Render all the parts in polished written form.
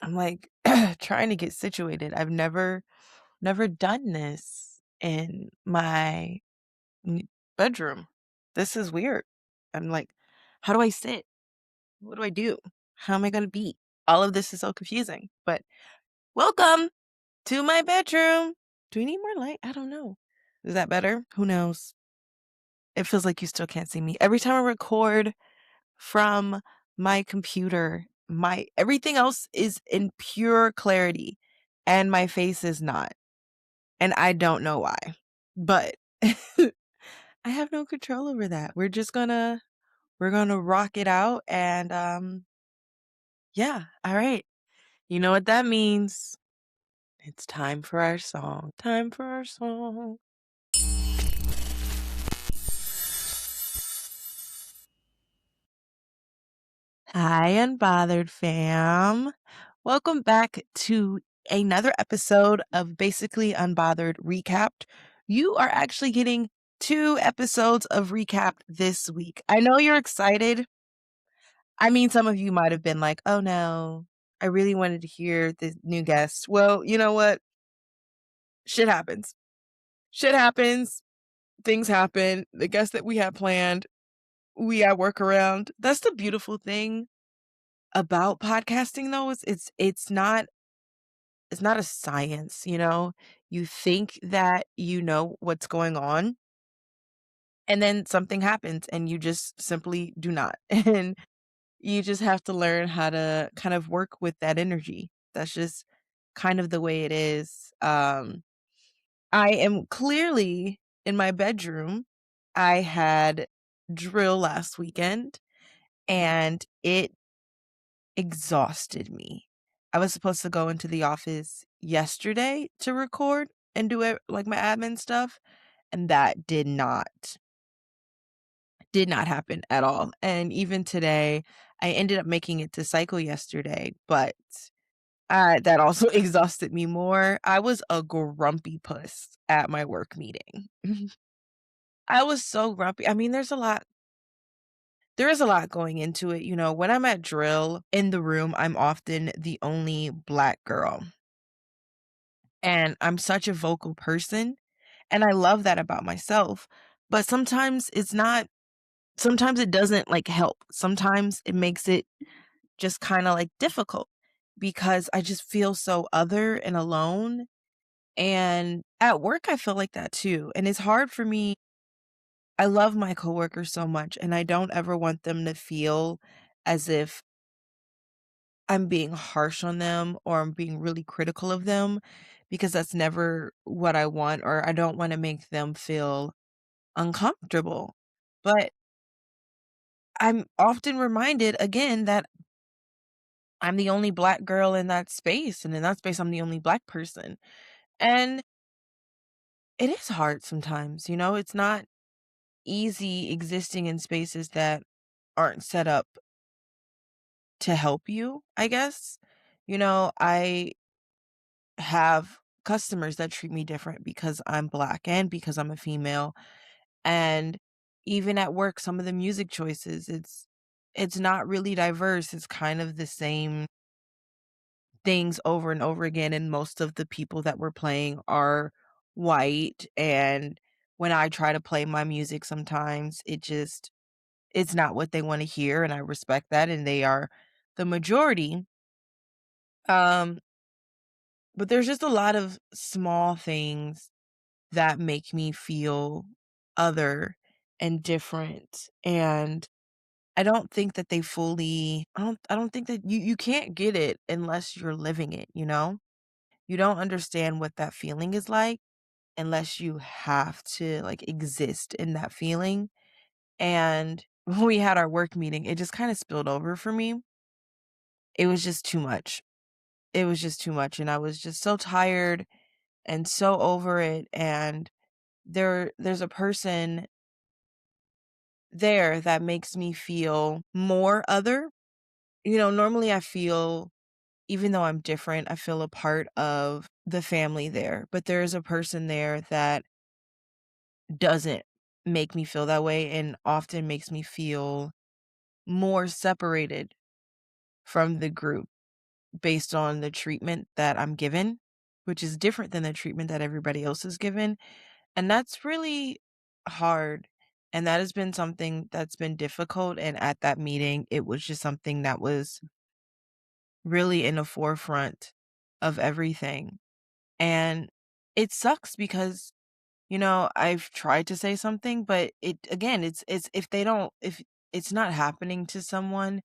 I'm like trying to get situated. I've never done this in my n- bedroom. This is weird. I'm like, how do I sit? What do I do? How am I going to be? All of this is so confusing. But welcome to my bedroom. Do we need more light? I don't know. Is that better? Who knows? It feels like you still can't see me. Every time I record from my computer, my everything else is in pure clarity and my face is not. And I don't know why. But I have no control over that. We're gonna rock it out and yeah, all right. You know what that means. It's time for our song. Time for our song. Hi, Unbothered fam. Welcome back to another episode of Basically Unbothered Recapped. You are actually getting 2 episodes of Recapped this week. I know you're excited. I mean, some of you might have been like, oh no, I really wanted to hear the new guest. Well, you know what? Shit happens. Shit happens. Things happen. The guest that we had planned, we got workaround. That's the beautiful thing about podcasting though, is it's not a science, you know? You think that you know what's going on, and then something happens and you just simply do not. And you just have to learn how to kind of work with that energy. That's just kind of the way it is. I am clearly in my bedroom. I had drill last weekend and it exhausted me. I was supposed to go into the office yesterday to record and do it like my admin stuff, and that did not happen at all. And even today, I ended up making it to cycle yesterday, but that also exhausted me more. I was a grumpy puss at my work meeting. I was so grumpy. I mean, there is a lot going into it. You know, when I'm at drill in the room, I'm often the only black girl. And I'm such a vocal person, and I love that about myself. But sometimes it doesn't like help. Sometimes it makes it just kind of like difficult because I just feel so other and alone. And at work, I feel like that too. And it's hard for me. I love my coworkers so much, and I don't ever want them to feel as if I'm being harsh on them or I'm being really critical of them because that's never what I want, or I don't want to make them feel uncomfortable. But I'm often reminded again that I'm the only black girl in that space. And in that space, I'm the only black person. And it is hard sometimes, you know, it's not easy existing in spaces that aren't set up to help you, I guess. You know, I have customers that treat me different because I'm black and because I'm a female. And even at work, some of the music choices, it's not really diverse. It's kind of the same things over and over again, and most of the people that we're playing are white. And when I try to play my music sometimes, it's not what they want to hear, and I respect that, and they are the majority. Um, but there's just a lot of small things that make me feel other and different. And I don't think that you can't get it unless you're living it, you know? You don't understand what that feeling is like unless you have to like exist in that feeling. And when we had our work meeting, it just kind of spilled over for me. It was just too much. It was just too much, and I was just so tired and so over it. And there's a person there that makes me feel more other. You know, normally I feel, even though I'm different, I feel a part of the family there. But there is a person there that doesn't make me feel that way and often makes me feel more separated from the group. based on the treatment that I'm given, which is different than the treatment that everybody else is given, and that's really hard, and that has been something that's been difficult, and at that meeting, it was just something that was really in the forefront of everything, and it sucks because, I've tried to say something, but it again, it's if it's not happening to someone,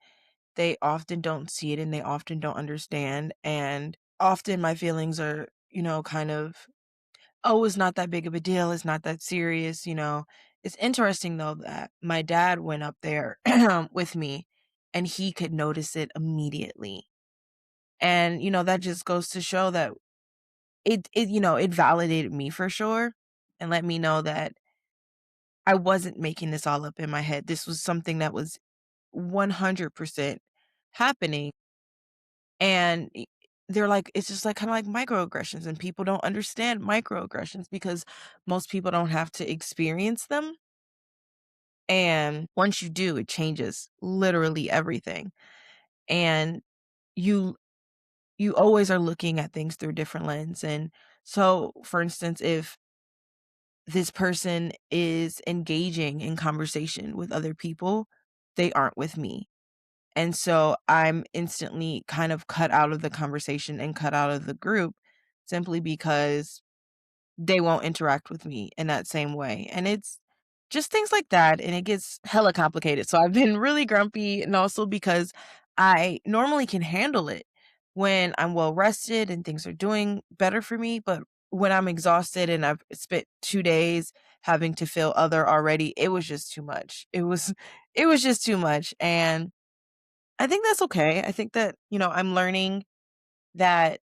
they often don't see it and they often don't understand, and often my feelings are, kind of, "Oh, it's not that big of a deal, it's not that serious." It's interesting though that my dad went up there with me and he could notice it immediately. And, that just goes to show that it validated me for sure and let me know that I wasn't making this all up in my head. This was something that was 100% happening. And they're like, it's just like kind of like microaggressions, and people don't understand microaggressions because most people don't have to experience them. And once you do, it changes literally everything. And you you always are looking at things through a different lens. And so, for instance, if this person is engaging in conversation with other people, they aren't with me. And so I'm instantly kind of cut out of the conversation and cut out of the group simply because they won't interact with me in that same way. And it's just things like that, and it gets hella complicated. So I've been really grumpy, and also because I normally can handle it when I'm well rested and things are doing better for me, but when I'm exhausted and I've spent 2 days having to feel other already, it was just too much. It was just too much, and I think that's okay. I think that, I'm learning that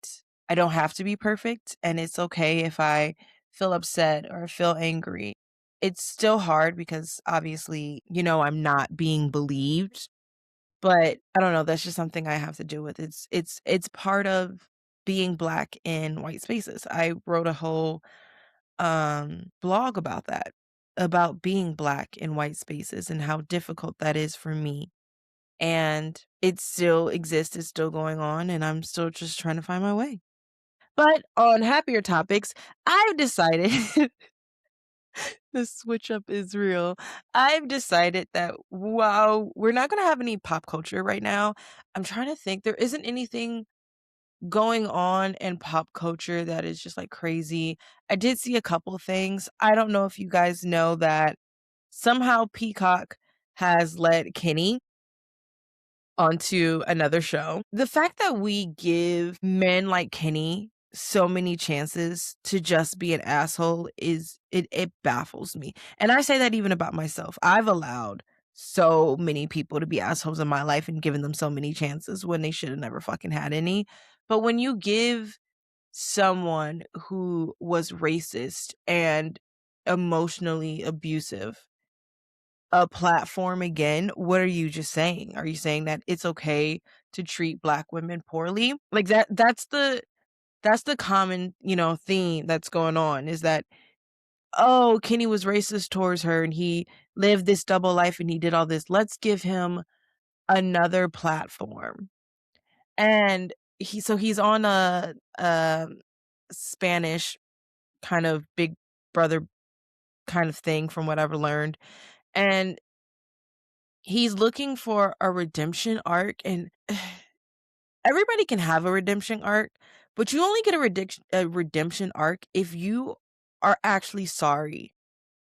I don't have to be perfect, and it's okay if I feel upset or feel angry. It's still hard because obviously, I'm not being believed, but I don't know, that's just something I have to deal with. It's part of being black in white spaces. I wrote a whole blog about that, about being black in white spaces and how difficult that is for me. And it still exists, it's still going on, and I'm still just trying to find my way. But on happier topics, I've decided the switch up is real. I've decided that while we're not gonna have any pop culture right now, I'm trying to think, there isn't anything going on in pop culture that is just, like, crazy. I did see a couple things. I don't know if you guys know that somehow Peacock has let Kenny onto another show. The fact that we give men like Kenny so many chances to just be an asshole it baffles me. And I say that even about myself. I've allowed so many people to be assholes in my life and given them so many chances when they should have never fucking had any. But when you give someone who was racist and emotionally abusive a platform again, what are you just saying? Are you saying that it's okay to treat black women poorly? Like that's the common, theme that's going on is that, "Oh, Kenny was racist towards her and he lived this double life and he did all this. Let's give him another platform." And he's on a Spanish kind of Big Brother kind of thing from what I've learned, and he's looking for a redemption arc, and everybody can have a redemption arc, but you only get a redemption arc if you are actually sorry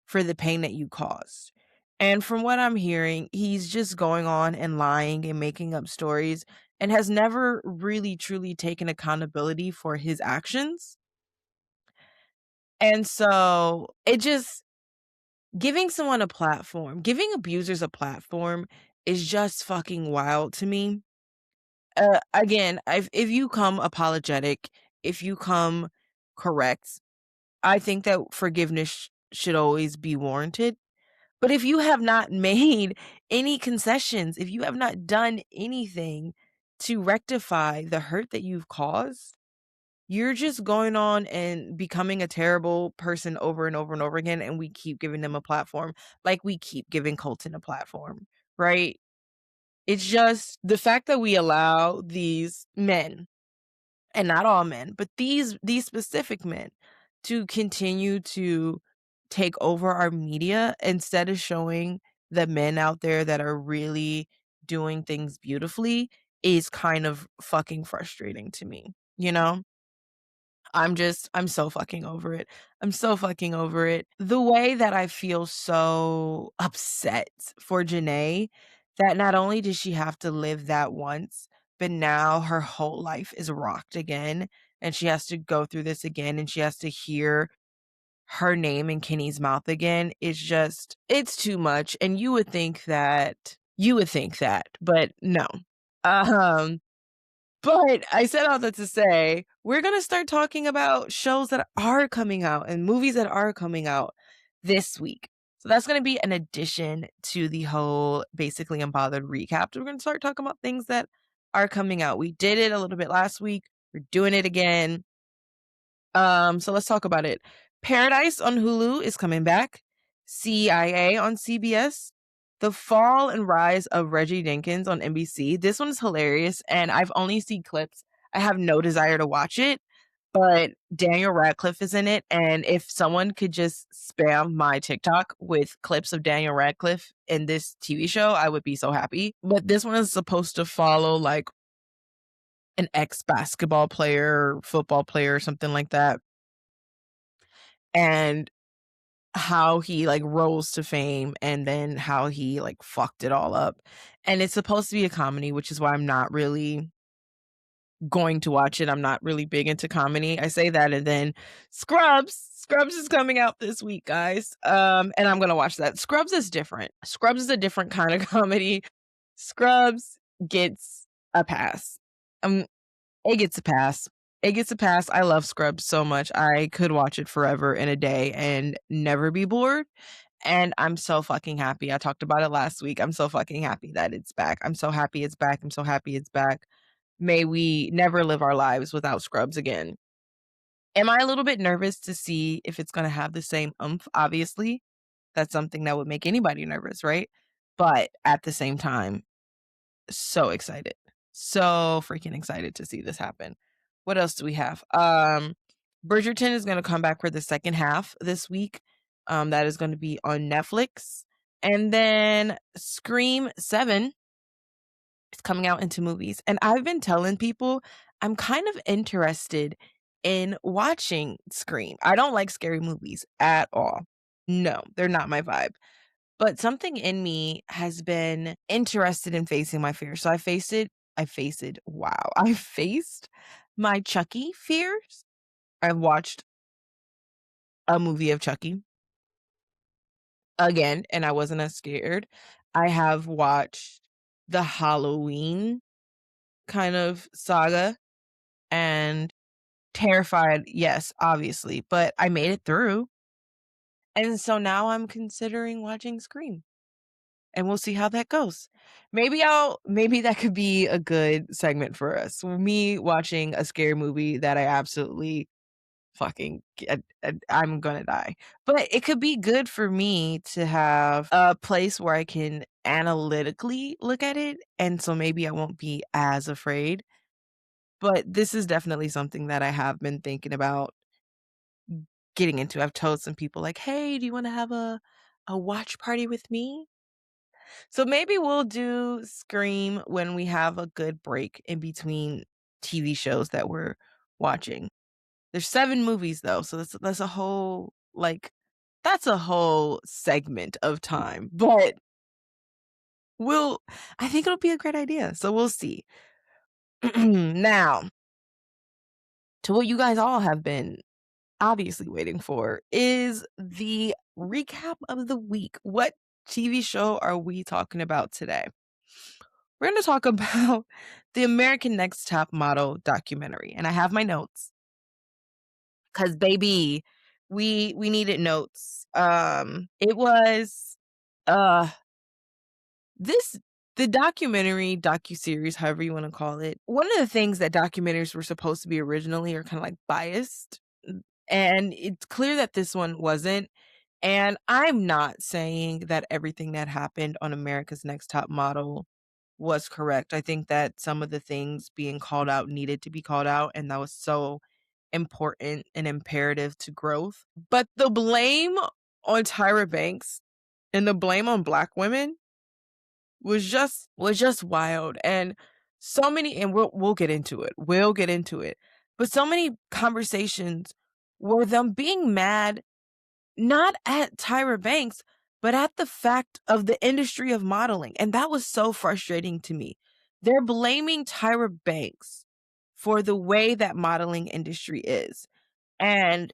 for the pain that you caused. And from what I'm hearing, he's just going on and lying and making up stories and has never really truly taken accountability for his actions. And so it just giving someone a platform, giving abusers a platform is just fucking wild to me. Again, if you come apologetic, if you come correct, I think that forgiveness should always be warranted. But if you have not made any concessions, if you have not done anything to rectify the hurt that you've caused, you're just going on and becoming a terrible person over and over and over again, and we keep giving them a platform, like we keep giving Colton a platform, right? It's just the fact that we allow these men, and not all men, but these specific men to continue to take over our media instead of showing the men out there that are really doing things beautifully is kind of fucking frustrating to me, you know? I'm so fucking over it. I'm so fucking over it. The way that I feel so upset for Janae that not only did she have to live that once, but now her whole life is rocked again, and she has to go through this again, and she has to hear her name in Kenny's mouth again. It's too much, and you would think that, but no. Um but I said all that to say, we're gonna start talking about shows that are coming out and movies that are coming out this week. So that's gonna be an addition to the whole basically unbothered recap. We're gonna start talking about things that are coming out. We did it a little bit last week. We're doing it again. So let's talk about it. Paradise on Hulu is coming back. CIA on CBS. The Fall and Rise of Reggie Jenkins on NBC. This one's hilarious, and I've only seen clips. I have no desire to watch it, but Daniel Radcliffe is in it, and if someone could just spam my TikTok with clips of Daniel Radcliffe in this TV show, I would be so happy. But this one is supposed to follow like an ex-basketball player, football player, or something like that, and how he like rose to fame and then how he like fucked it all up. And it's supposed to be a comedy, which is why I'm not really going to watch it. I'm not really big into comedy. I say that, and then Scrubs is coming out this week, guys. And I'm going to watch that. Scrubs is different. Scrubs is a different kind of comedy. Scrubs gets a pass. Um it gets a pass. It gets a pass. I love Scrubs so much. I could watch it forever in a day and never be bored. And I'm so fucking happy. I talked about it last week. I'm so fucking happy that it's back. I'm so happy it's back. I'm so happy it's back. May we never live our lives without Scrubs again. Am I a little bit nervous to see if it's going to have the same oomph? Obviously, that's something that would make anybody nervous, right? But at the same time, so excited. So freaking excited to see this happen. What else do we have? Bridgerton is going to come back for the second half this week. That is going to be on Netflix. And then Scream 7 is coming out into movies. And I've been telling people I'm kind of interested in watching Scream. I don't like scary movies at all. No, they're not my vibe. But something in me has been interested in facing my fears. So I faced my Chucky fears. I watched a movie of Chucky again, and I wasn't as scared. I have watched the Halloween kind of saga and terrified, yes, obviously, but I made it through. And so now I'm considering watching Scream. And we'll see how that goes. Maybe that could be a good segment for us. Me watching a scary movie that I absolutely fucking I'm gonna die. But it could be good for me to have a place where I can analytically look at it, and so maybe I won't be as afraid. But this is definitely something that I have been thinking about getting into. I've told some people like, "Hey, do you wanna have a watch party with me?" So maybe we'll do Scream when we have a good break in between TV shows that we're watching. There's 7 movies though, so that's a whole that's a whole segment of time. But we'll I think it'll be a great idea. So we'll see. Now, to what you guys all have been obviously waiting for is the recap of the week. What TV show are we talking about today? We're going to talk about the American Next Top Model documentary. And I have my notes cuz baby, we needed notes. It was uh this the documentary, docuseries, however you want to call it. One of the things that documentaries were supposed to be originally are kind of like biased. And it's clear that this one wasn't. And I'm not saying that everything that happened on America's Next Top Model was correct. I think that some of the things being called out needed to be called out, and that was so important and imperative to growth. But the blame on Tyra Banks and the blame on Black women was just wild, and so many, and we'll get into it. We'll get into it. But so many conversations were them being mad not at Tyra Banks, but at the fact of the industry of modeling, and that was so frustrating to me. They're blaming Tyra Banks for the way that modeling industry is, and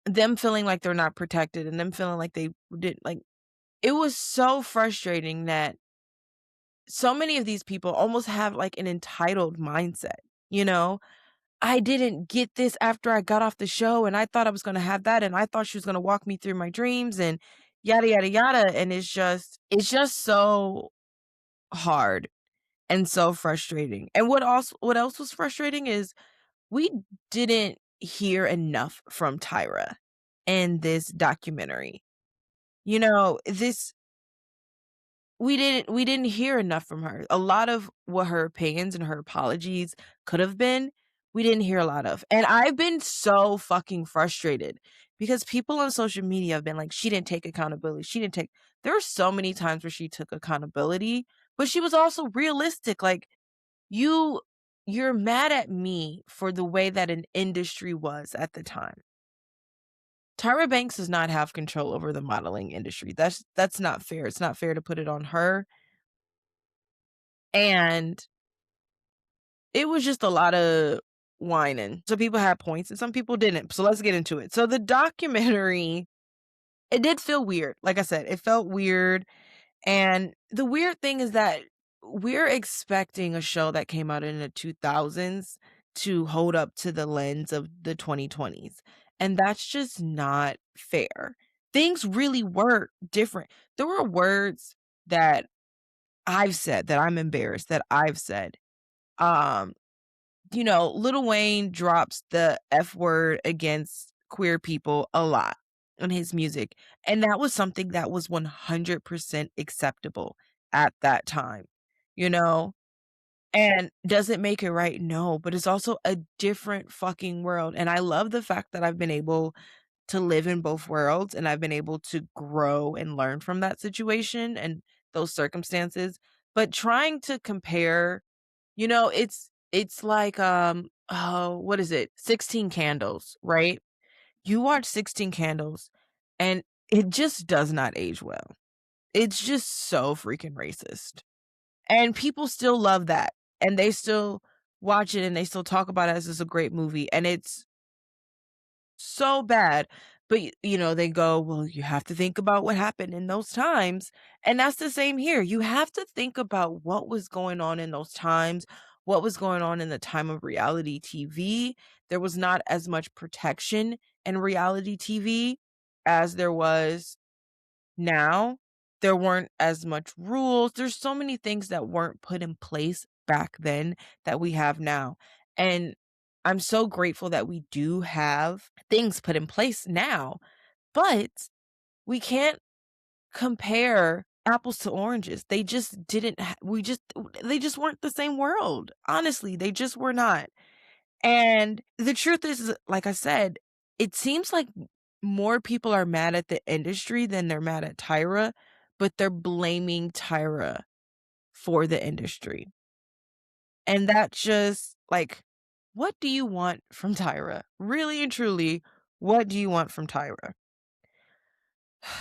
them feeling like they're not protected, and them feeling like they did like it was so frustrating that so many of these people almost have like an entitled mindset, you know? I didn't get this after I got off the show, and I thought I was gonna have that, and I thought she was gonna walk me through my dreams and yada yada yada. And it's just so hard and so frustrating. And what else was frustrating is we didn't hear enough from Tyra in this documentary. You know, this we didn't hear enough from her. A lot of what her opinions and her apologies could have been, we didn't hear a lot of. And I've been so fucking frustrated because people on social media have been like, she didn't take accountability. She didn't take There were so many times where she took accountability, but she was also realistic. Like, you you're mad at me for the way that an industry was at the time. Tyra Banks does not have control over the modeling industry. That's not fair. It's not fair to put it on her. And it was just a lot of whining. Some people had points and some people didn't. So let's get into it. So the documentary, it did feel weird. Like I said, it felt weird. And the weird thing is that we're expecting a show that came out in the 2000s to hold up to the lens of the 2020s. And that's just not fair. Things really were different. There were words that I've said that I'm embarrassed that I've said. Um, Lil Wayne drops the F word against queer people a lot in his music, and that was something that was 100% acceptable at that time, you know? And does it make it right? No, but it's also a different fucking world, and I love the fact that I've been able to live in both worlds, and I've been able to grow and learn from that situation and those circumstances. But trying to compare, it's like, oh, what is it? 16 Candles, right? You watch 16 Candles, and it just does not age well. It's just so freaking racist. And people still love that, and they still watch it, and they still talk about it as it's a great movie, and it's so bad. But, they go, "Well, you have to think about what happened in those times." And that's the same here. You have to think about what was going on in those times, what was going on in the time of reality TV. There was not as much protection in reality TV as there was now. There weren't as much rules. There's so many things that weren't put in place back then that we have now. And I'm so grateful that we do have things put in place now, but we can't compare apples to oranges. They just didn't ha- we just they just weren't the same world. Honestly, they just were not. And the truth is, like I said, it seems like more people are mad at the industry than they're mad at Tyra, but they're blaming Tyra for the industry. And that just like, what do you want from Tyra? Really and truly, what do you want from Tyra?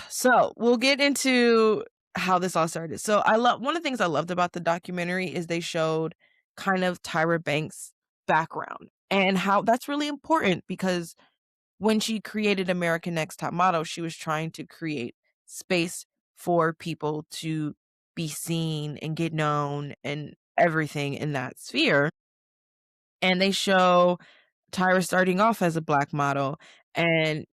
So we'll get into how this all started. So one of the things I loved about the documentary is they showed kind of Tyra Banks' background and how that's really important because when she created American Next Top Model, she was trying to create space for people to be seen and get known and everything in that sphere. And they show Tyra starting off as a Black model and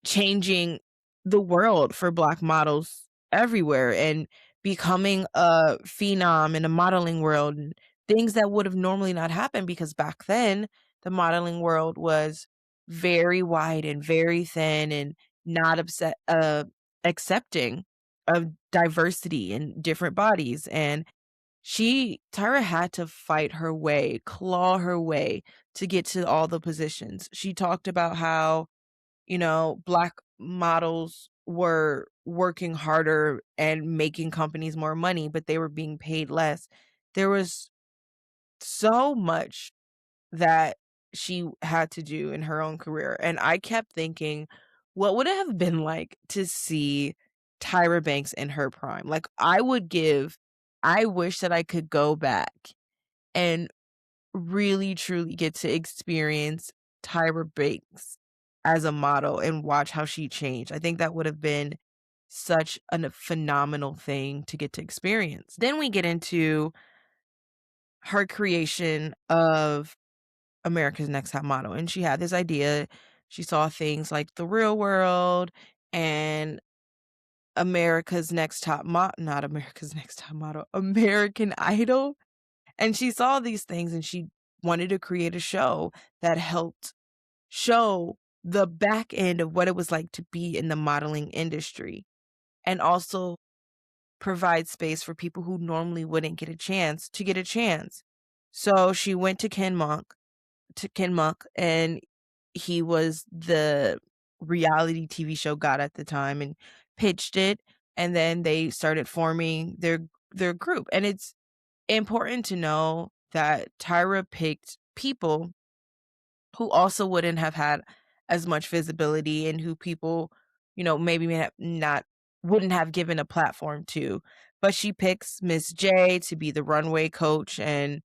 changing the world for Black models everywhere and becoming a phenom in the modeling world and things that would have normally not happened because back then the modeling world was very wide and very thin and not accepting of diversity and different bodies. And Tyra had to fight her way, claw her way to get to all the positions. She talked about how, Black models were working harder and making companies more money, but they were being paid less. There was so much that she had to do in her own career, and I kept thinking, what would it have been like to see Tyra Banks in her prime? Like, I wish that I could go back and really truly get to experience Tyra Banks as a model and watch how she changed. I think that would have been such a phenomenal thing to get to experience. Then we get into her creation of America's Next Top Model, and she had this idea. She saw things like The Real World and America's Next Top Mo not America's Next Top Model, American Idol, and she saw these things and she wanted to create a show that helped show the back end of what it was like to be in the modeling industry, and also provide space for people who normally wouldn't get a chance to get a chance. So she went to Ken Monk, and he was the reality TV show god at the time, and pitched it, and then they started forming their group. And it's important to know that Tyra picked people who also wouldn't have had as much visibility, and who people, maybe may have not wouldn't have given a platform to. But she picks Miss J to be the runway coach, and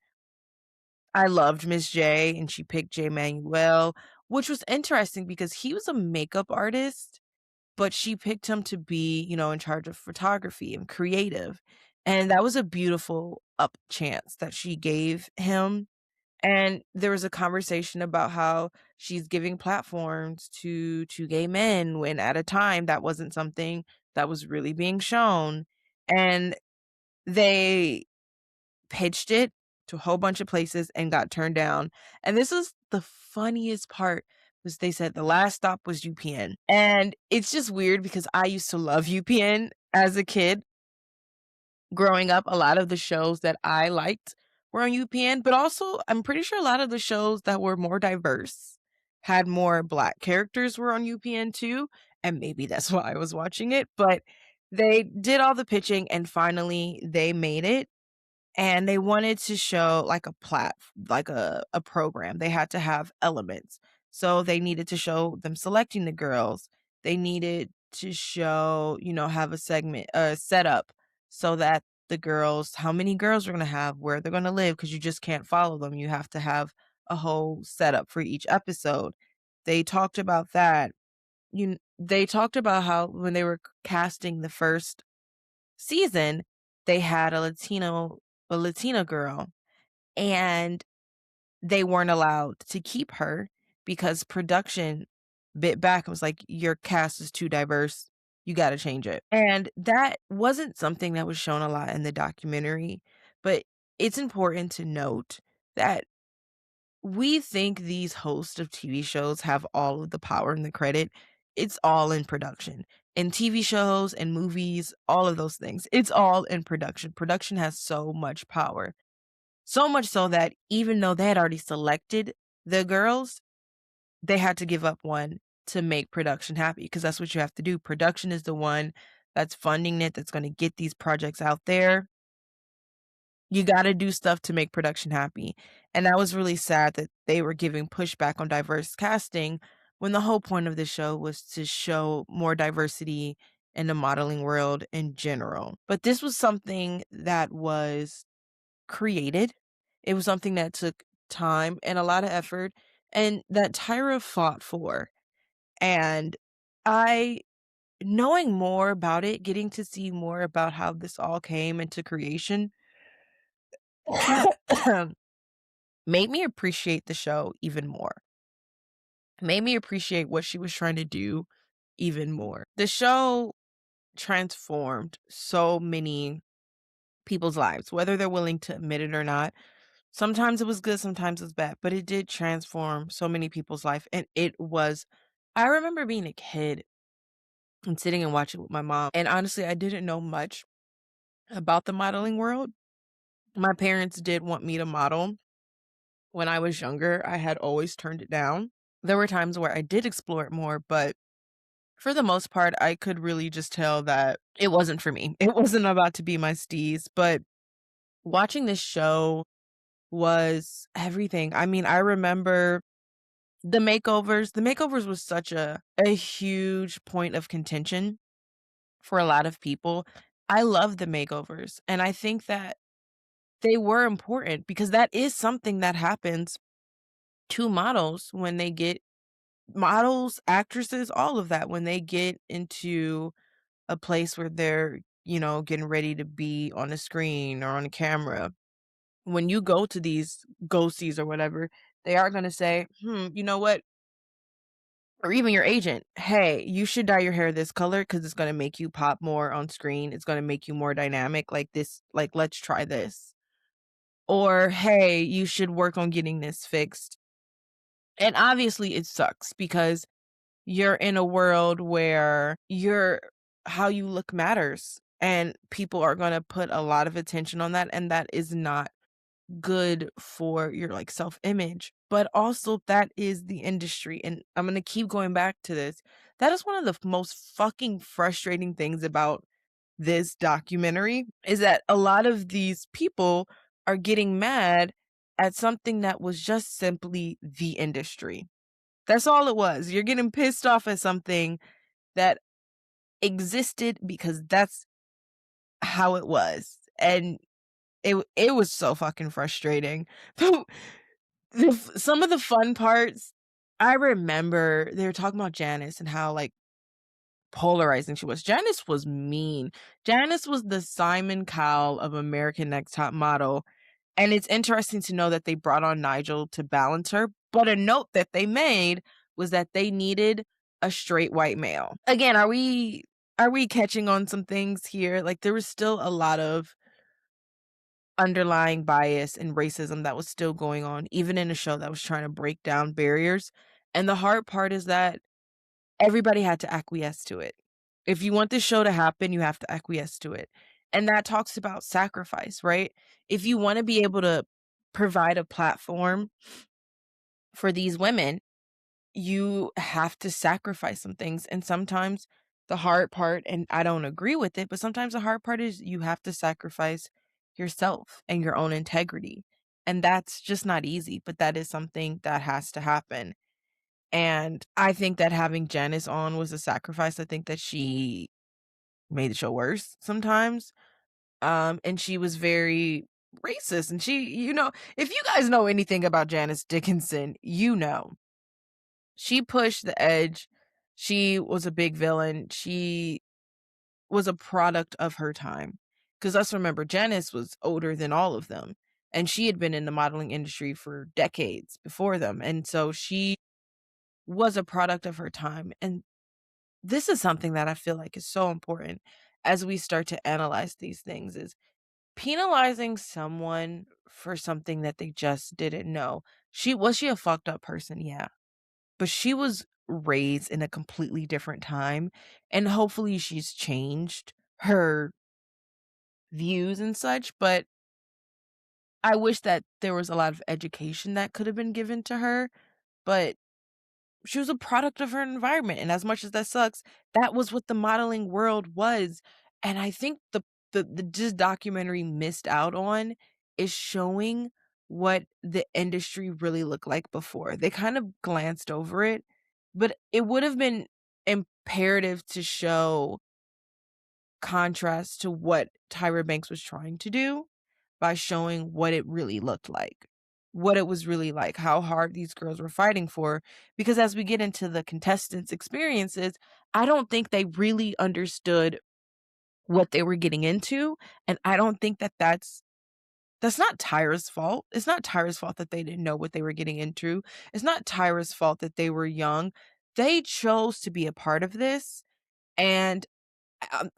I loved Miss J, and she picked J Manuel, which was interesting because he was a makeup artist, but she picked him to be, in charge of photography and creative. And that was a beautiful up chance that she gave him. And there was a conversation about how she's giving platforms to gay men, when at a time that wasn't something that was really being shown. And they pitched it to a whole bunch of places and got turned down. And this was the funniest part, was they said the last stop was UPN. And it's just weird because I used to love UPN as a kid. Growing up, a lot of the shows that I liked were on UPN, but also I'm pretty sure a lot of the shows that were more diverse, had more Black characters, were on UPN too, and maybe that's why I was watching it. But they did all the pitching and finally they made it, and they wanted to show like a program. They had to have elements. So they needed to show them selecting the girls. They needed to show, have a segment, setup, so that the girls, how many girls we're gonna have, where they're gonna live, because you just can't follow them. You have to have a whole setup for each episode. They talked about that. They talked about how when they were casting the first season, they had a Latina girl, and they weren't allowed to keep her because production bit back and was like, "Your cast is too diverse. You gotta change it." And that wasn't something that was shown a lot in the documentary, but it's important to note that we think these hosts of TV shows have all of the power and the credit. It's all in production. In TV shows and movies, all of those things, it's all in production. Production has so much power. So much so that even though they had already selected the girls, they had to give up one to make production happy, because that's what you have to do. Production is the one that's funding it, that's gonna get these projects out there. You gotta do stuff to make production happy, and that was really sad that they were giving pushback on diverse casting, when the whole point of the show was to show more diversity in the modeling world in general. But this was something that was created. It was something that took time and a lot of effort, and that Tyra fought for. And I knowing more about it, getting to see more about how this all came into creation made me appreciate the show even more. Made me appreciate what she was trying to do even more. The show transformed so many people's lives, whether they're willing to admit it or not. Sometimes it was good, sometimes it was bad, but it did transform so many people's life. And I remember being a kid and sitting and watching with my mom. And honestly, I didn't know much about the modeling world. My parents did want me to model when I was younger. I had always turned it down. There were times where I did explore it more, but for the most part, I could really just tell that it wasn't for me. It wasn't about to be my steez, but watching this show was everything. I mean, I remember the makeovers. The makeovers was such a huge point of contention for a lot of people. I love the makeovers, and I think that they were important because that is something that happens to models when they get models, actresses, all of that, when they get into a place where they're, getting ready to be on a screen or on a camera. When you go to these go-sees or whatever, they are gonna say, you know what? Or even your agent, "Hey, you should dye your hair this color because it's gonna make you pop more on screen. It's gonna make you more dynamic like this, like, let's try this." Or, "Hey, you should work on getting this fixed." And obviously it sucks because you're in a world where how you look matters, and people are gonna put a lot of attention on that, and that is not good for your, like, self-image, but also that is the industry, and I'm gonna keep going back to this. That is one of the most fucking frustrating things about this documentary, is that a lot of these people are getting mad at something that was just simply the industry. That's all it was. You're getting pissed off at something that existed because that's how it was, and it was so fucking frustrating. Some of the fun parts, I remember they were talking about Janice and how, like, polarizing she was. Janice was mean. Janice was the Simon Cowell of American Next Top Model, and it's interesting to know that they brought on Nigel to balance her, but a note that they made was that they needed a straight white male. Again, are we catching on some things here? Like, there was still a lot of underlying bias and racism that was still going on, even in a show that was trying to break down barriers. And the hard part is that everybody had to acquiesce to it. If you want this show to happen, you have to acquiesce to it. And that talks about sacrifice, right? If you want to be able to provide a platform for these women, you have to sacrifice some things. And sometimes the hard part, and I don't agree with it, but sometimes the hard part is you have to sacrifice yourself and your own integrity. And that's just not easy, but that is something that has to happen. And I think that having Janice on was a sacrifice. I think that she made the show worse sometimes. And she was very racist. And if you guys know anything about Janice Dickinson, she pushed the edge. She was a big villain. She was a product of her time. Because let's remember, Janice was older than all of them. And she had been in the modeling industry for decades before them. And so she was a product of her time. And this is something that I feel like is so important as we start to analyze these things, is penalizing someone for something that they just didn't know. She a fucked up person? Yeah. But she was raised in a completely different time, and hopefully she's changed her views and such, but I wish that there was a lot of education that could have been given to her, but she was a product of her environment, and as much as that sucks, that was what the modeling world was, and I think this documentary missed out on is showing what the industry really looked like before. They kind of glanced over it, but it would have been imperative to show contrast to what Tyra Banks was trying to do by showing what it really looked like, what it was really like, how hard these girls were fighting for. Because as we get into the contestants' experiences, I don't think they really understood what they were getting into. And I don't think that that's not Tyra's fault. It's not Tyra's fault that they didn't know what they were getting into. It's not Tyra's fault that they were young. They chose to be a part of this. And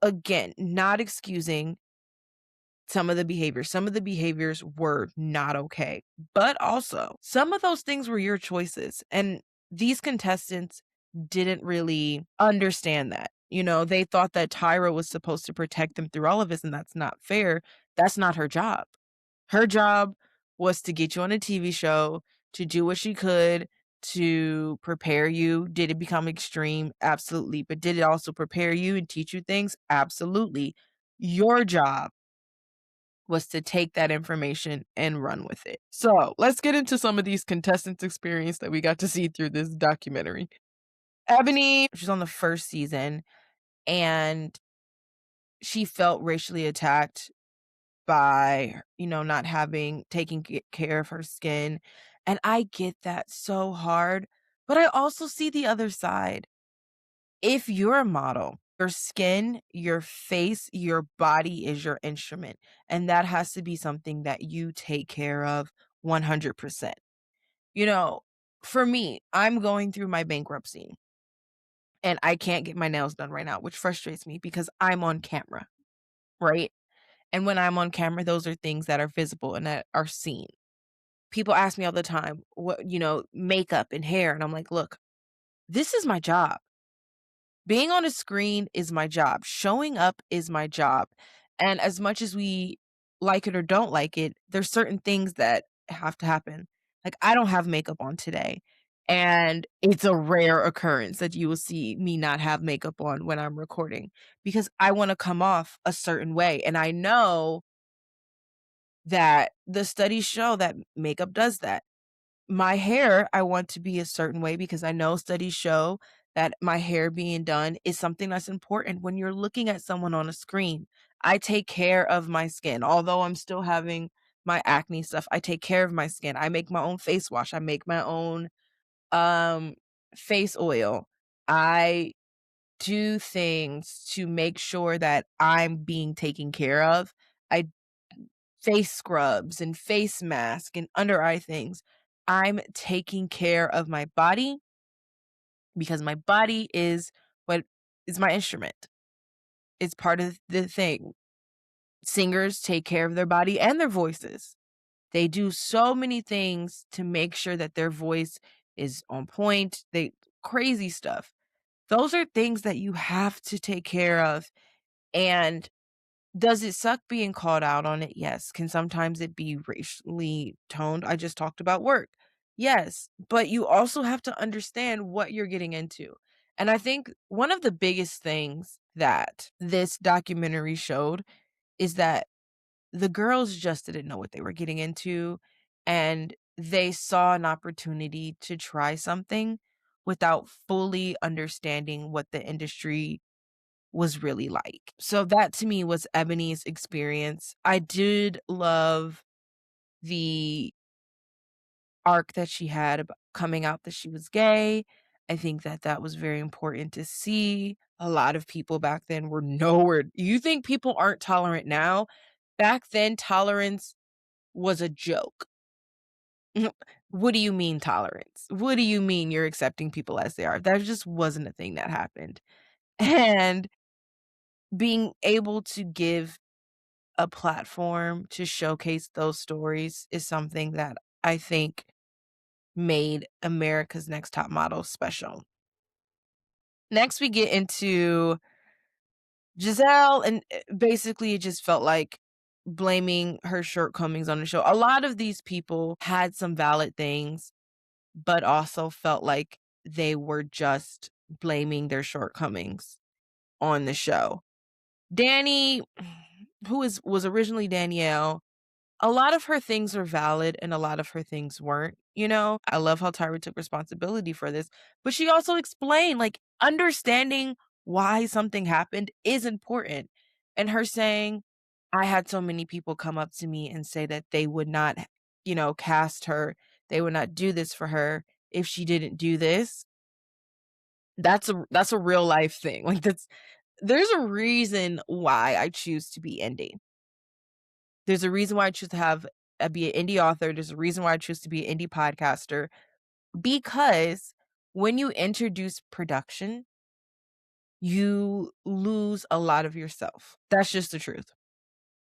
again, not excusing some of the behaviors. Some of the behaviors were not okay. But also, some of those things were your choices. And these contestants didn't really understand that. They thought that Tyra was supposed to protect them through all of this, and that's not fair. That's not her job. Her job was to get you on a TV show, to do what she could to prepare you. Did it become extreme? Absolutely. But did it also prepare you and teach you things? Absolutely. Your job was to take that information and run with it. So let's get into some of these contestants' experience that we got to see through this documentary. Ebony, she's on the first season and she felt racially attacked by, not having taking care of her skin. And I get that so hard, but I also see the other side. If you're a model, your skin, your face, your body is your instrument, and that has to be something that you take care of 100%. You know, for me, I'm going through my bankruptcy and I can't get my nails done right now, which frustrates me because I'm on camera, right? And when I'm on camera, those are things that are visible and that are seen. People ask me all the time, makeup and hair. And I'm like, look, this is my job. Being on a screen is my job. Showing up is my job. And as much as we like it or don't like it, there's certain things that have to happen. Like I don't have makeup on today. And it's a rare occurrence that you will see me not have makeup on when I'm recording because I want to come off a certain way. And I know that the studies show that makeup does that. My hair, I want to be a certain way because I know studies show that my hair being done is something that's important when you're looking at someone on a screen. I take care of my skin. Although I'm still having my acne stuff, I take care of my skin. I make my own face wash. I make my own um face oil. I do things to make sure that I'm being taken care of. I face scrubs and face mask and under eye things. I'm taking care of my body because my body is what is my instrument. It's part of the thing. Singers take care of their body and their voices. They do so many things to make sure that their voice is on point. They crazy stuff. Those are things that you have to take care of. And does it suck being called out on it? Yes. Can sometimes it be racially toned? I just talked about work. Yes, but you also have to understand what you're getting into. And I think one of the biggest things that this documentary showed is that the girls just didn't know what they were getting into and they saw an opportunity to try something without fully understanding what the industry was really like. So that to me was Ebony's experience. I did love the arc that she had about coming out that she was gay. I think that that was very important to see. A lot of people back then were nowhere. You think people aren't tolerant now? Back then, tolerance was a joke. What do you mean tolerance? What do you mean you're accepting people as they are? That just wasn't a thing that happened. And being able to give a platform to showcase those stories is something that I think made America's Next Top Model special. Next, we get into Giselle, and basically, it just felt like blaming her shortcomings on the show. A lot of these people had some valid things, but also felt like they were just blaming their shortcomings on the show. Danny, was originally Danielle, a lot of her things are valid and a lot of her things weren't, you know? I love how Tyra took responsibility for this, but she also explained, like, understanding why something happened is important. And her saying, I had so many people come up to me and say that they would not, cast her. They would not do this for her if she didn't do this. That's a real life thing. Like there's a reason why I choose to be indie. There's a reason why I choose to be an indie author. There's a reason why I choose to be an indie podcaster because when you introduce production, you lose a lot of yourself. That's just the truth.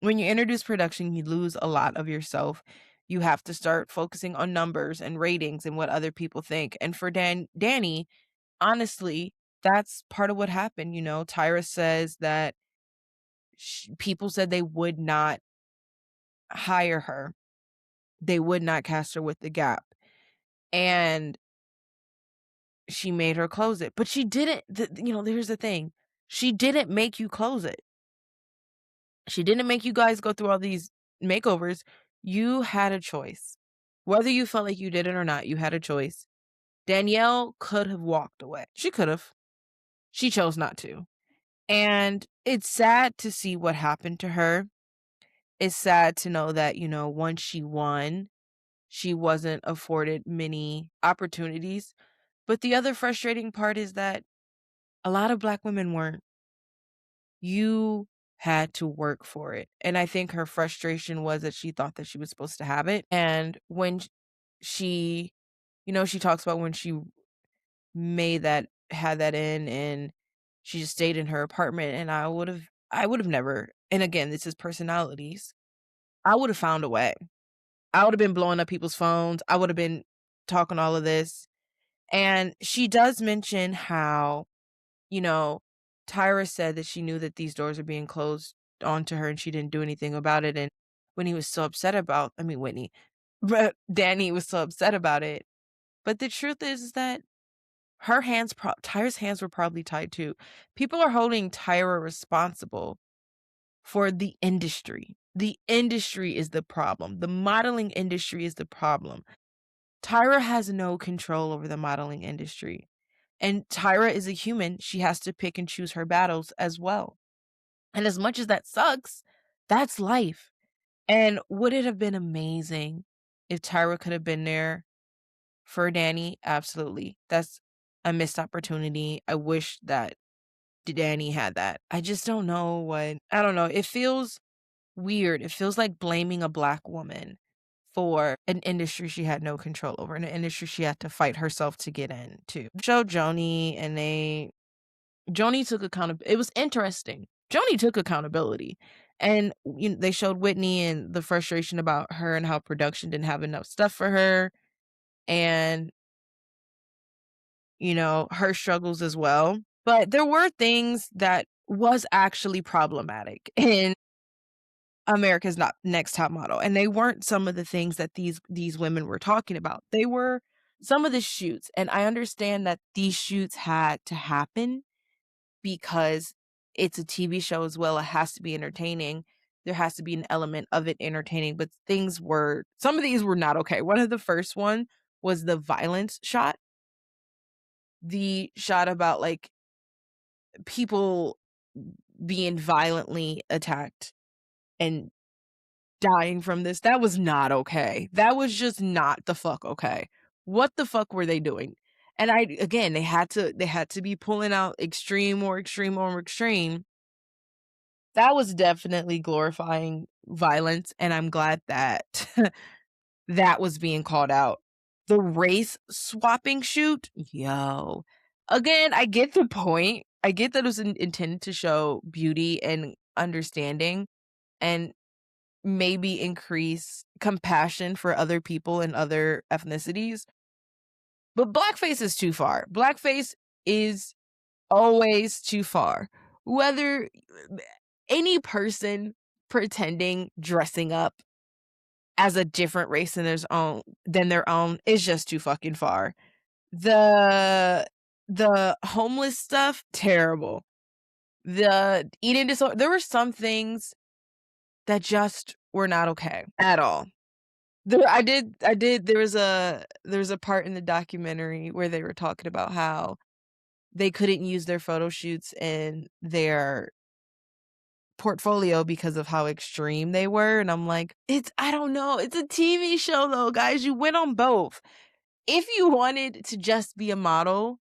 When you introduce production, you lose a lot of yourself. You have to start focusing on numbers and ratings and what other people think. And for Danny, honestly, that's part of what happened. Tyra says that people said they would not hire her. They would not cast her with the Gap, and she made her close it, but she didn't here's the thing, she didn't make you close it. She didn't make you guys go through all these makeovers. You had a choice. Whether you felt like you did it or not, you had a choice. Danielle could have walked away. She could have. She chose not to. And it's sad to see what happened to her. It's sad to know that, once she won, she wasn't afforded many opportunities. But the other frustrating part is that a lot of Black women weren't. You had to work for it. And I think her frustration was that she thought that she was supposed to have it. And when she, she talks about when she had that in, and she just stayed in her apartment, and I would have never, and again, this is personalities. I would have found a way. I would have been blowing up people's phones. I would have been talking all of this. And she does mention how, you know, Tyra said that she knew that these doors are being closed onto her and she didn't do anything about it. And when he was so upset about, I mean, Whitney, but Danny was so upset about it. But the truth is that Tyra's hands were probably tied too. People are holding Tyra responsible for the industry. The industry is the problem. The modeling industry is the problem. Tyra has no control over the modeling industry. And Tyra is a human. She has to pick and choose her battles as well. And as much as that sucks, that's life. And would it have been amazing if Tyra could have been there for Danny? Absolutely. That's a missed opportunity. I wish that Danny had that. I just don't know I don't know. It feels weird. It feels like blaming a Black woman for an industry she had no control over, and an industry she had to fight herself to get into. Showed Joni, and Joni took it was interesting. Joni took accountability. And they showed Whitney and the frustration about her and how production didn't have enough stuff for her, and her struggles as well. But there were things that was actually problematic in America's Not Next Top Model, and they weren't some of the things that these women were talking about. They were some of the shoots, and I understand that these shoots had to happen because it's a TV show as well. It has to be entertaining. There has to be an element of it entertaining, but some of these were not okay. One of the first one was the violence shot. The shot about like people being violently attacked and dying from this. That was not okay. That was just not the fuck okay. What the fuck were they doing? And again, they had to be pulling out extreme more extreme more extreme. That was definitely glorifying violence, and I'm glad that that was being called out. The race swapping shoot, yo. Again, I get the point. I get that it was intended to show beauty and understanding and maybe increase compassion for other people and other ethnicities. But blackface is too far. Blackface is always too far. Whether any person pretending dressing up as a different race than their own is just too fucking far. The homeless stuff, terrible. The eating disorder, there were some things that just were not okay at all. There was a part in the documentary where they were talking about how they couldn't use their photo shoots in their portfolio because of how extreme they were, and I'm like, I don't know, it's a TV show though, guys, you went on both. If you wanted to just be a model,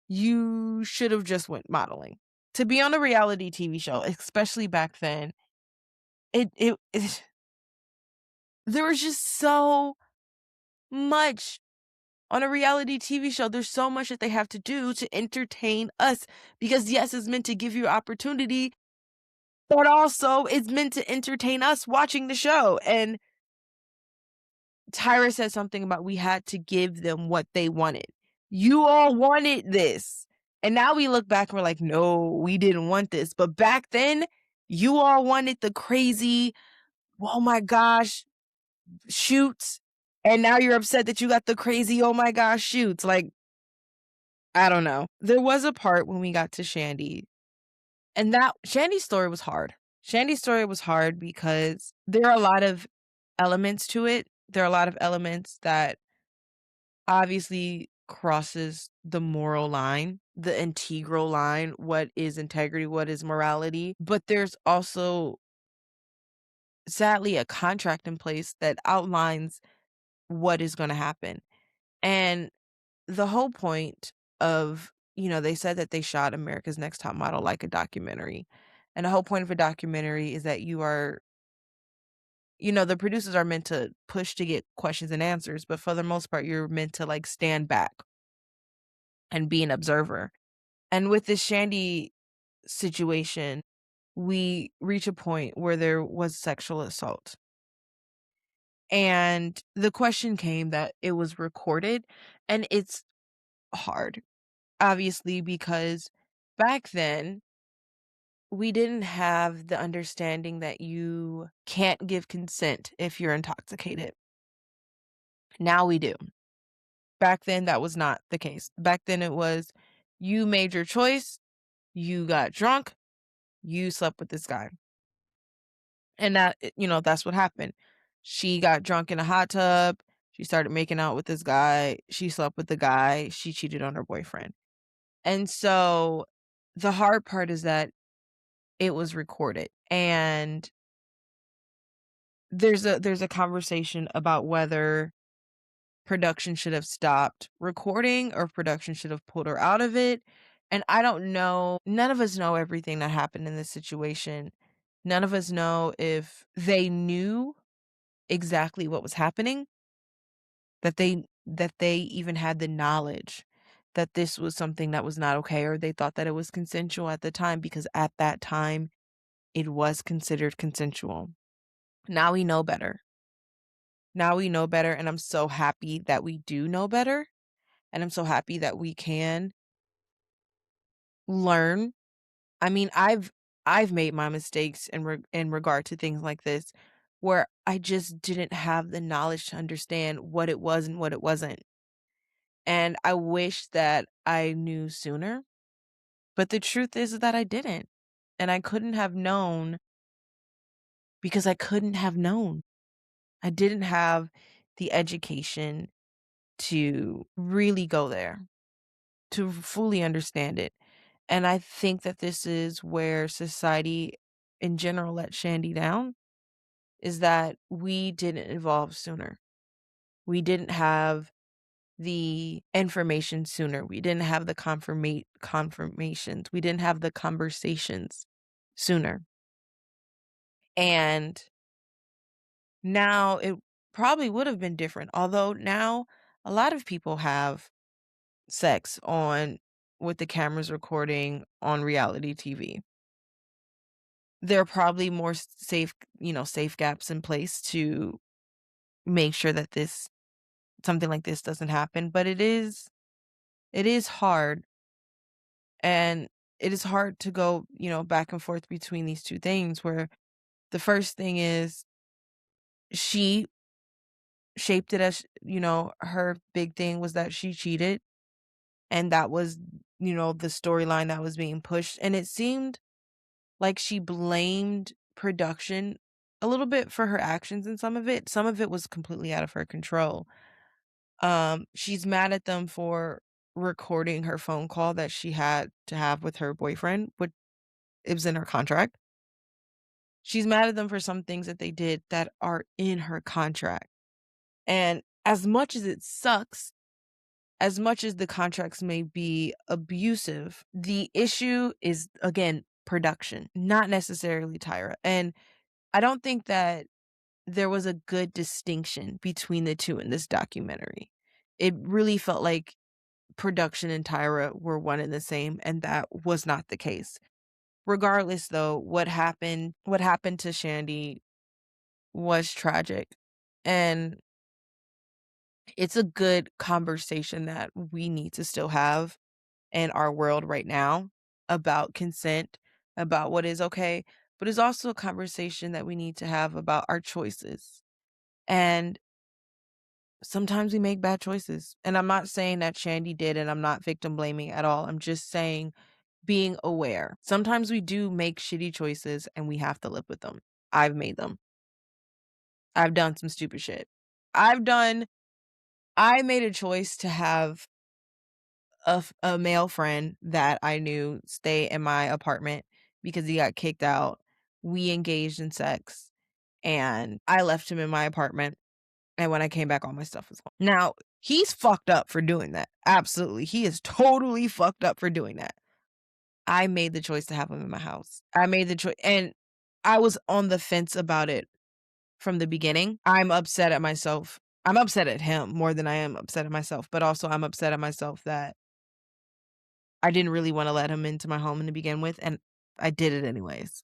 you should have just went modeling. To be on a reality TV show, especially back then, it there was just so much on a reality TV show. There's so much that they have to do to entertain us because yes, it's meant to give you opportunity, but also it's meant to entertain us watching the show. And Tyra said something about we had to give them what they wanted. You all wanted this. And now we look back and we're like, no, we didn't want this. But back then, you all wanted the crazy oh my gosh, shoots, and now you're upset that you got the crazy, oh my gosh, shoots. Like, I don't know. There was a part when we got to Shandy, and that Shandy's story was hard. Shandy's story was hard because there are a lot of elements to it. There are a lot of elements that obviously crosses the moral line, the integral line, what is integrity, what is morality, but there's also sadly a contract in place that outlines what is gonna happen. And the whole point of they said that they shot America's Next Top Model like a documentary. And the whole point of a documentary is that the producers are meant to push to get questions and answers, but for the most part, you're meant to like stand back and be an observer. And with this Shandy situation, we reach a point where there was sexual assault. And the question came that it was recorded, and it's hard, obviously, because back then we didn't have the understanding that you can't give consent if you're intoxicated. Now we do. Back then, that was not the case. Back then, it was you made your choice, you got drunk, you slept with this guy. And that's what happened. She got drunk in a hot tub. She started making out with this guy. She slept with the guy. She cheated on her boyfriend. And so the hard part is that it was recorded. And there's a conversation about whether production should have stopped recording or if production should have pulled her out of it. And I don't know. None of us know everything that happened in this situation. None of us know if they knew exactly what was happening, that they even had the knowledge that this was something that was not okay, or they thought that it was consensual at the time, because at that time it was considered consensual. Now we know better. Now we know better, and I'm so happy that we do know better, and I'm so happy that we can learn. I mean, I've made my mistakes in regard to things like this, where I just didn't have the knowledge to understand what it was and what it wasn't. And I wish that I knew sooner, but the truth is that I didn't. And I couldn't have known because I couldn't have known. I didn't have the education to really go there, to fully understand it. And I think that this is where society in general let Shandy down, is that we didn't evolve sooner. We didn't have the information sooner. We didn't have the confirmations. We didn't have the conversations sooner. And now it probably would have been different. Although now a lot of people have sex on with the cameras recording on reality TV. There are probably more safe gaps in place to make sure that this something like this doesn't happen, but it is hard, and it is hard to go, back and forth between these two things, where the first thing is she shaped it as, her big thing was that she cheated, and that was, the storyline that was being pushed, and it seemed like she blamed production a little bit for her actions, and some of it was completely out of her control. She's mad at them for recording her phone call that she had to have with her boyfriend, but it was in her contract. She's mad at them for some things that they did that are in her contract. And as much as it sucks, as much as the contracts may be abusive, the issue is, again, production, not necessarily Tyra. And I don't think that there was a good distinction between the two in this documentary. It really felt like production and Tyra were one and the same, and that was not the case. Regardless, though, what happened to Shandy was tragic. And it's a good conversation that we need to still have in our world right now about consent, about what is okay. but it's also a conversation that we need to have about our choices. And sometimes we make bad choices. And I'm not saying that Shandy did, and I'm not victim blaming at all. I'm just saying being aware. Sometimes we do make shitty choices and we have to live with them. I've made them. I've done some stupid shit. I've done I made a choice to have a male friend that I knew stay in my apartment because he got kicked out. We engaged in sex, and I left him in my apartment, and when I came back, all my stuff was gone. Now, he's fucked up for doing that. Absolutely. He is totally fucked up for doing that. I made the choice to have him in my house. I made the choice, and I was on the fence about it from the beginning. I'm upset at myself. I'm upset at him more than I am upset at myself, but also I'm upset at myself that I didn't really wanna let him into my home to begin with, and I did it anyways.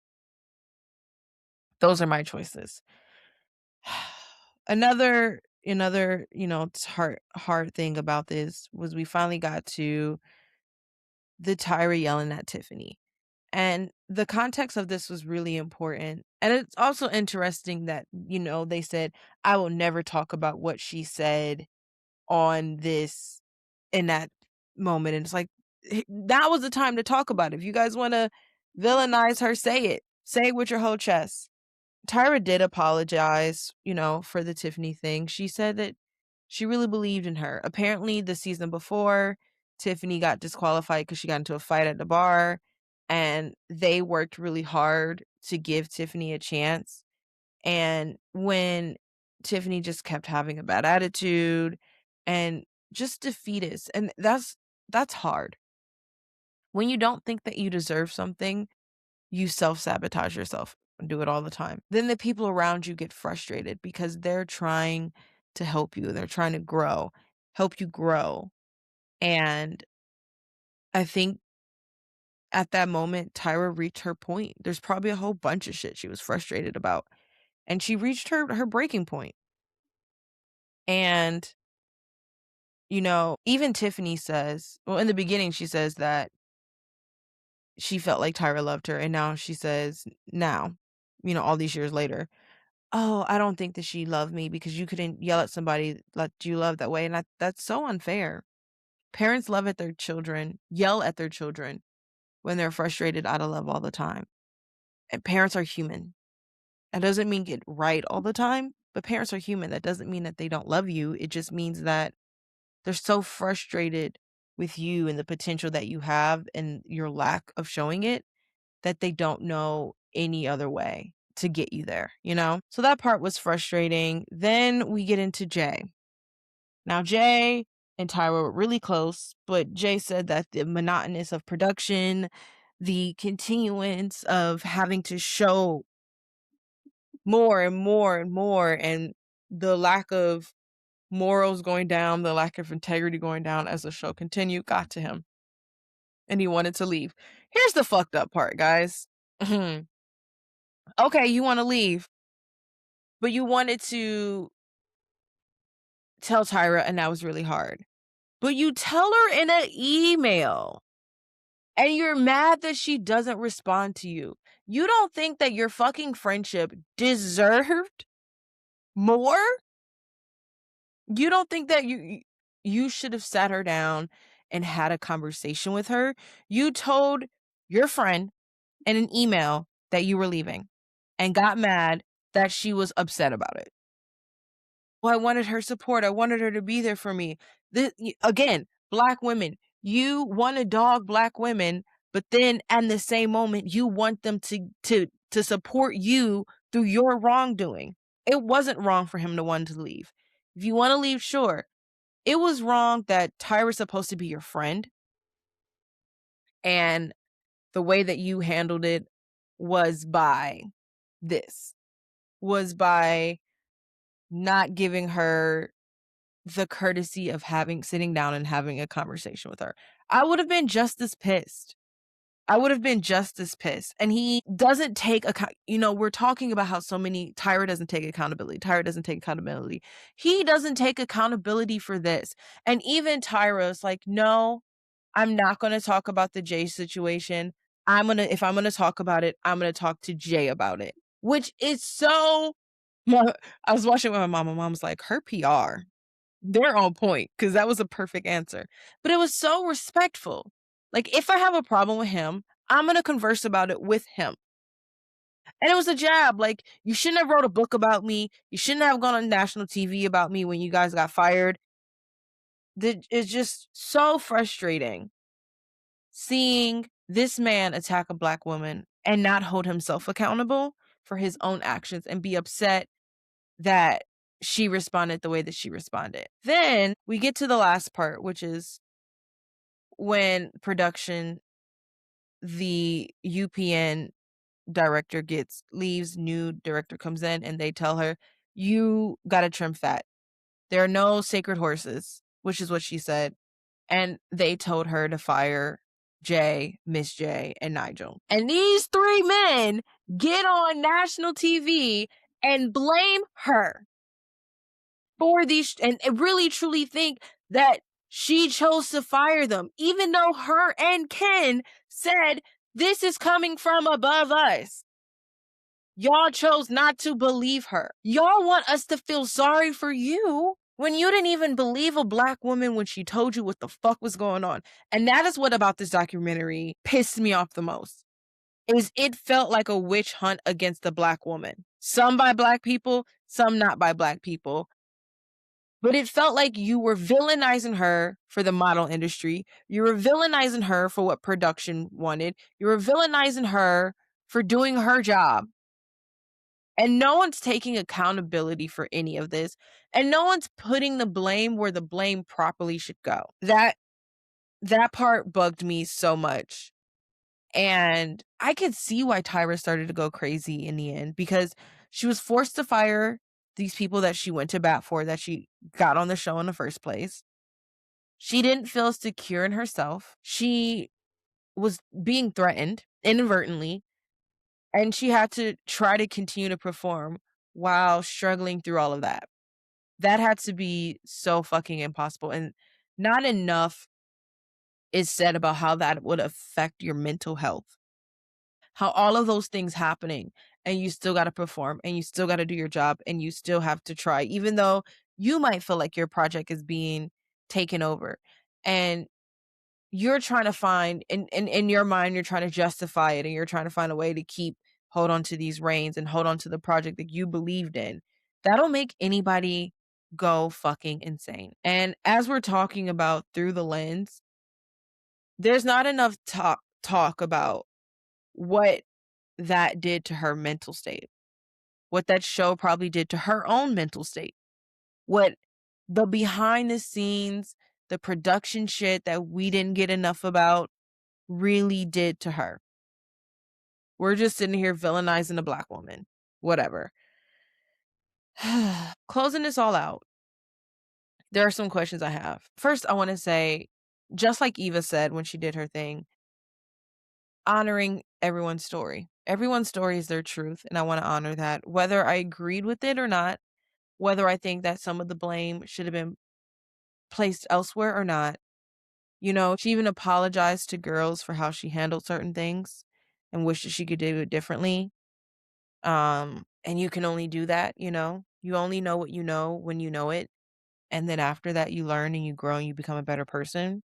Those are my choices. Another, hard thing about this was we finally got to the Tyra yelling at Tiffany. And the context of this was really important. And it's also interesting that, they said, I will never talk about what she said on this in that moment. And it's like, that was the time to talk about it. If you guys want to villainize her, say it. Say it with your whole chest. Tyra did apologize, for the Tiffany thing. She said that she really believed in her. Apparently, the season before, Tiffany got disqualified because she got into a fight at the bar, and they worked really hard to give Tiffany a chance. And when Tiffany just kept having a bad attitude and just defeatist, and that's hard. When you don't think that you deserve something, you self-sabotage yourself and do it all the time. Then the people around you get frustrated because they're trying to help you. They're trying to help you grow. And I think at that moment, Tyra reached her point. There's probably a whole bunch of shit she was frustrated about. And she reached her breaking point. And, even Tiffany says, well, in the beginning, she says that she felt like Tyra loved her. And now she says, now, all these years later, "Oh, I don't think that she loved me because you couldn't yell at somebody that you love that way," and that's so unfair. Parents yell at their children when they're frustrated out of love all the time, and parents are human. That doesn't mean get right all the time, but parents are human. That doesn't mean that they don't love you. It just means that they're so frustrated with you and the potential that you have and your lack of showing it that they don't know any other way to get you there, So that part was frustrating. Then we get into Jay. Now, Jay and Tyra were really close, but Jay said that the monotonous of production, the continuance of having to show more and more and more, and the lack of morals going down, the lack of integrity going down as the show continued, got to him. And he wanted to leave. Here's the fucked up part, guys. Okay, you want to leave, but you wanted to tell Tyra, and that was really hard. But you tell her in an email, and you're mad that she doesn't respond to you. You don't think that your fucking friendship deserved more? You don't think that you should have sat her down and had a conversation with her? You told your friend in an email that you were leaving and got mad that she was upset about it. Well, I wanted her support. I wanted her to be there for me. Again, Black women, you want to dog Black women, but then at the same moment, you want them to support you through your wrongdoing. It wasn't wrong for him to want to leave. If you want to leave, sure. It was wrong that Tyra's supposed to be your friend, and the way that you handled it was by this, was by not giving her the courtesy of sitting down and having a conversation with her. I would have been just as pissed. I would have been just as pissed. And he doesn't take we're talking about how Tyra doesn't take accountability. Tyra doesn't take accountability. He doesn't take accountability for this. And even Tyra's like, no, I'm not going to talk about the Jay situation. if I'm gonna talk about it, I'm gonna talk to Jay about it, which is so my I was watching with my mom's like, "Her PR, they're on point because that was a perfect answer, but it was so respectful. Like, if I have a problem with him, I'm gonna converse about it with him, and it was a jab, like, "You shouldn't have wrote a book about me, you shouldn't have gone on national TV about me when you guys got fired." It's just so frustrating seeing this man attack a Black woman and not hold himself accountable for his own actions and be upset that she responded the way that she responded. Then we get to the last part, which is when production, the UPN director leaves, new director comes in, and they tell her, "You gotta trim fat. There are no sacred horses," which is what she said. And they told her to fire Jay, Miss J, and Nigel. And these 3 men get on national TV and blame her for these and really truly think that she chose to fire them, even though her and Ken said, "This is coming from above us." Y'all chose not to believe her. Y'all want us to feel sorry for you when you didn't even believe a Black woman when she told you what the fuck was going on. And that is what about this documentary pissed me off the most. Is it felt like a witch hunt against the Black woman. Some by Black people, some not by Black people. But it felt like you were villainizing her for the model industry. You were villainizing her for what production wanted. You were villainizing her for doing her job. And no one's taking accountability for any of this, and no one's putting the blame where the blame properly should go. That part bugged me so much, and I could see why Tyra started to go crazy in the end because she was forced to fire these people that she went to bat for, that she got on the show in the first place. She didn't feel secure in herself. She was being threatened inadvertently, and she had to try to continue to perform while struggling through all of that. That had to be so fucking impossible, and not enough is said about how that would affect your mental health. How all of those things happening, and you still gotta perform, and you still gotta do your job, and you still have to try, even though you might feel like your project is being taken over, and you're trying to find in your mind, you're trying to justify it, and you're trying to find a way to hold on to these reins and hold on to the project that you believed in. That'll make anybody go fucking insane. And as we're talking about through the lens, there's not enough talk about what that did to her mental state. What that show probably did to her own mental state. What the behind the scenes, the production shit that we didn't get enough about really did to her. We're just sitting here villainizing a Black woman. Whatever. Closing this all out, there are some questions I have. First, I want to say, just like Eva said when she did her thing, honoring everyone's story. Everyone's story is their truth, and I want to honor that. Whether I agreed with it or not, whether I think that some of the blame should have been placed elsewhere or not. She even apologized to girls for how she handled certain things and wished that she could do it differently. And you can only do that, you know? You only know what you know when you know it, and then after that, you learn and you grow and you become a better person.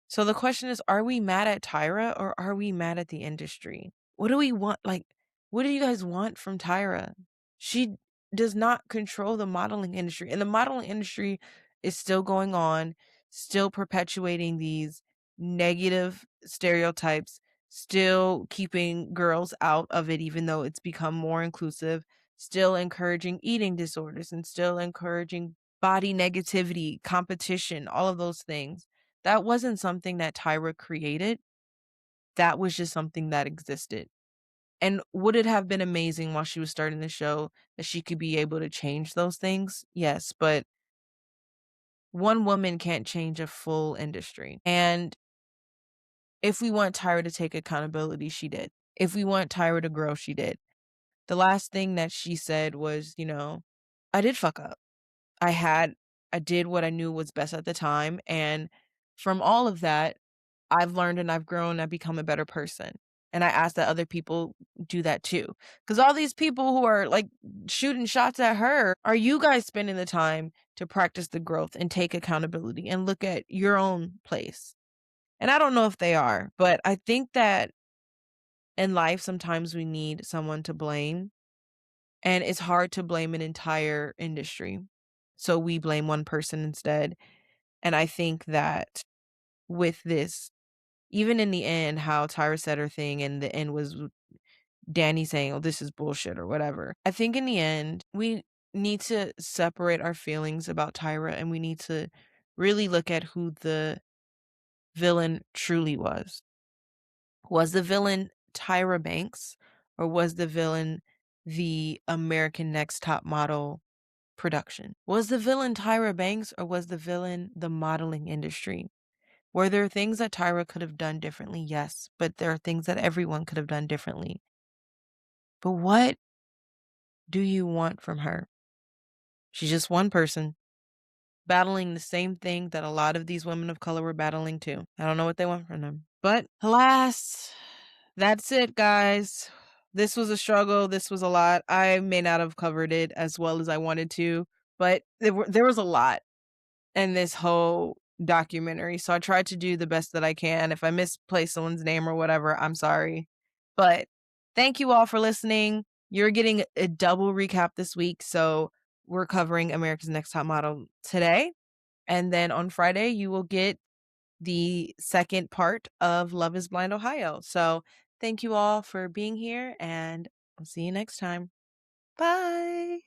So the question is, are we mad at Tyra or are we mad at the industry? What do we want? Like, what do you guys want from Tyra? She does not control the modeling industry, and the modeling industry is still going on, still perpetuating these negative stereotypes, still keeping girls out of it, even though it's become more inclusive, still encouraging eating disorders, and still encouraging body negativity, competition, all of those things. That wasn't something that Tyra created. That was just something that existed. And would it have been amazing while she was starting the show that she could be able to change those things? Yes, but one woman can't change a full industry. And if we want Tyra to take accountability, she did. If we want Tyra to grow, she did. The last thing that she said was, I did fuck up. I did what I knew was best at the time. And from all of that, I've learned and I've grown, I've become a better person. And I ask that other people do that too. Because all these people who are, like, shooting shots at her, are you guys spending the time to practice the growth and take accountability and look at your own place? And I don't know if they are, but I think that in life, sometimes we need someone to blame, and it's hard to blame an entire industry. So we blame one person instead. And I think that with this, even in the end, how Tyra said her thing and the end was Danny saying, "Oh, this is bullshit," or whatever. I think in the end, we need to separate our feelings about Tyra, and we need to really look at who the villain truly was. Was the villain Tyra Banks, or was the villain the American Next Top Model production? Was the villain Tyra Banks, or was the villain the modeling industry? Were there things that Tyra could have done differently? Yes, but there are things that everyone could have done differently. But what do you want from her? She's just one person battling the same thing that a lot of these women of color were battling too. I don't know what they want from them. But alas, that's it, guys. This was a struggle. This was a lot. I may not have covered it as well as I wanted to, but there was a lot in this whole documentary. So I tried to do the best that I can. If I misplaced someone's name or whatever, I'm sorry. But thank you all for listening. You're getting a double recap this week. So we're covering America's Next Top Model today. And then on Friday, you will get the second part of Love is Blind Ohio. So thank you all for being here, and I'll see you next time. Bye.